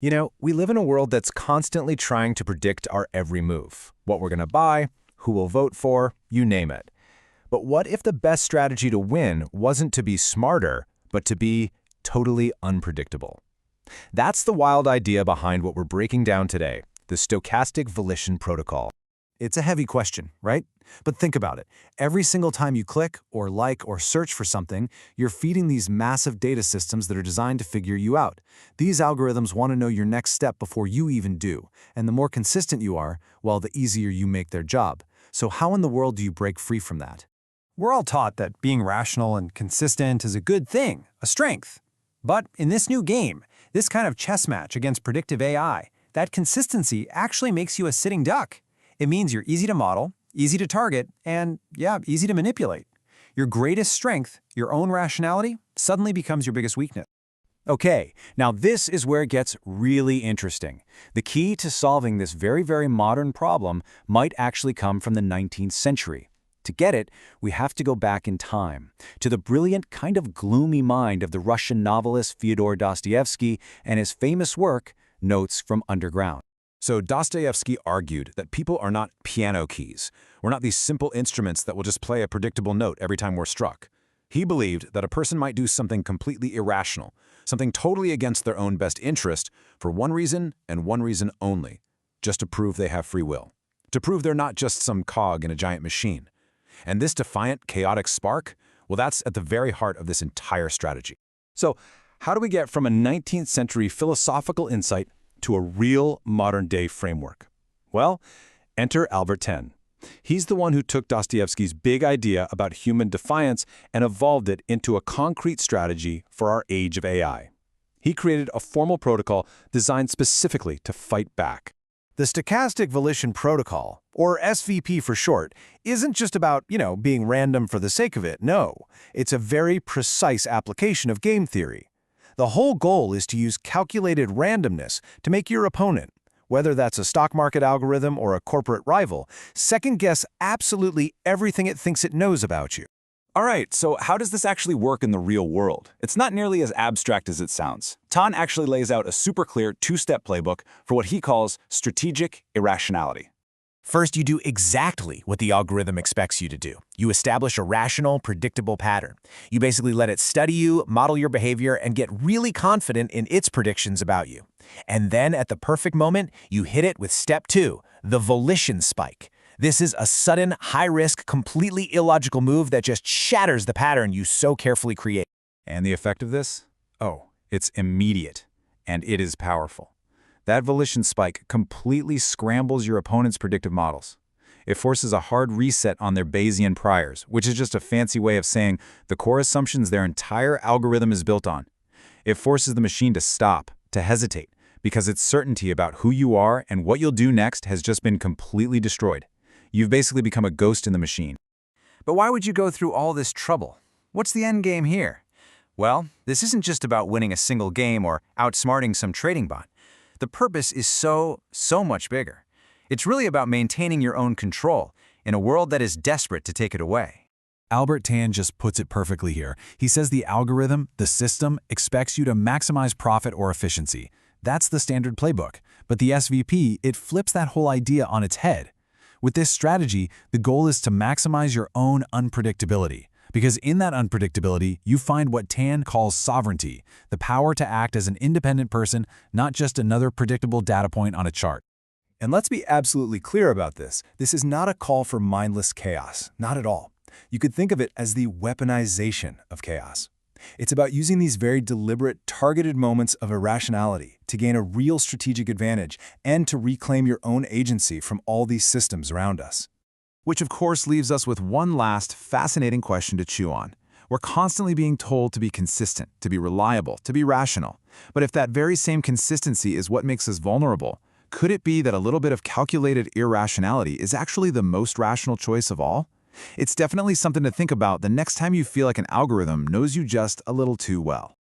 You know, we live in a world that's constantly trying to predict our every move. What we're going to buy, who we'll vote for, you name it. But what if the best strategy to win wasn't to be smarter, but to be totally unpredictable? That's the wild idea behind what we're breaking down today, the stochastic volition protocol. It's a heavy question, right? But think about it. Every single time you click or like or search for something, you're feeding these massive data systems that are designed to figure you out. These algorithms want to know your next step before you even do. And the more consistent you are, well, the easier you make their job. So how in the world do you break free from that? We're all taught that being rational and consistent is a good thing, a strength. But in this new game, this kind of chess match against predictive AI, that consistency actually makes you a sitting duck. It means you're easy to model, easy to target, and, easy to manipulate. Your greatest strength, your own rationality, suddenly becomes your biggest weakness. Okay, now this is where it gets really interesting. The key to solving this very, very modern problem might actually come from the 19th century. To get it, we have to go back in time, to the brilliant, kind of gloomy mind of the Russian novelist Fyodor Dostoevsky and his famous work, Notes from Underground. So Dostoevsky argued that people are not piano keys. We're not these simple instruments that will just play a predictable note every time we're struck. He believed that a person might do something completely irrational, something totally against their own best interest, for one reason and one reason only, just to prove they have free will, to prove they're not just some cog in a giant machine. And this defiant, chaotic spark, well, that's at the very heart of this entire strategy. So, how do we get from a 19th century philosophical insight to a real modern-day framework? Well, enter Albert Ten. He's the one who took Dostoevsky's big idea about human defiance and evolved it into a concrete strategy for our age of AI. He created a formal protocol designed specifically to fight back. The Stochastic Volition Protocol, or SVP for short, isn't just about, being random for the sake of it. No, it's a very precise application of game theory. The whole goal is to use calculated randomness to make your opponent, whether that's a stock market algorithm or a corporate rival, second-guess absolutely everything it thinks it knows about you. All right, so how does this actually work in the real world? It's not nearly as abstract as it sounds. Tan actually lays out a super clear two-step playbook for what he calls strategic irrationality. First, you do exactly what the algorithm expects you to do. You establish a rational, predictable pattern. You basically let it study you, model your behavior, and get really confident in its predictions about you. And then, at the perfect moment, you hit it with step 2, the volition spike. This is a sudden, high-risk, completely illogical move that just shatters the pattern you so carefully create. And the effect of this? Oh, it's immediate, and it is powerful. That volition spike completely scrambles your opponent's predictive models. It forces a hard reset on their Bayesian priors, which is just a fancy way of saying the core assumptions their entire algorithm is built on. It forces the machine to stop, to hesitate, because its certainty about who you are and what you'll do next has just been completely destroyed. You've basically become a ghost in the machine. But why would you go through all this trouble? What's the end game here? Well, this isn't just about winning a single game or outsmarting some trading bot. The purpose is so much bigger. It's really about maintaining your own control in a world that is desperate to take it away. Albert Tan just puts it perfectly here. He says the algorithm, the system, expects you to maximize profit or efficiency. That's the standard playbook. But the SVP, it flips that whole idea on its head. With this strategy, the goal is to maximize your own unpredictability. Because in that unpredictability, you find what Tan calls sovereignty, the power to act as an independent person, not just another predictable data point on a chart. And let's be absolutely clear about this. This is not a call for mindless chaos, not at all. You could think of it as the weaponization of chaos. It's about using these very deliberate, targeted moments of irrationality to gain a real strategic advantage and to reclaim your own agency from all these systems around us. Which of course leaves us with one last fascinating question to chew on. We're constantly being told to be consistent, to be reliable, to be rational. But if that very same consistency is what makes us vulnerable, could it be that a little bit of calculated irrationality is actually the most rational choice of all? It's definitely something to think about the next time you feel like an algorithm knows you just a little too well.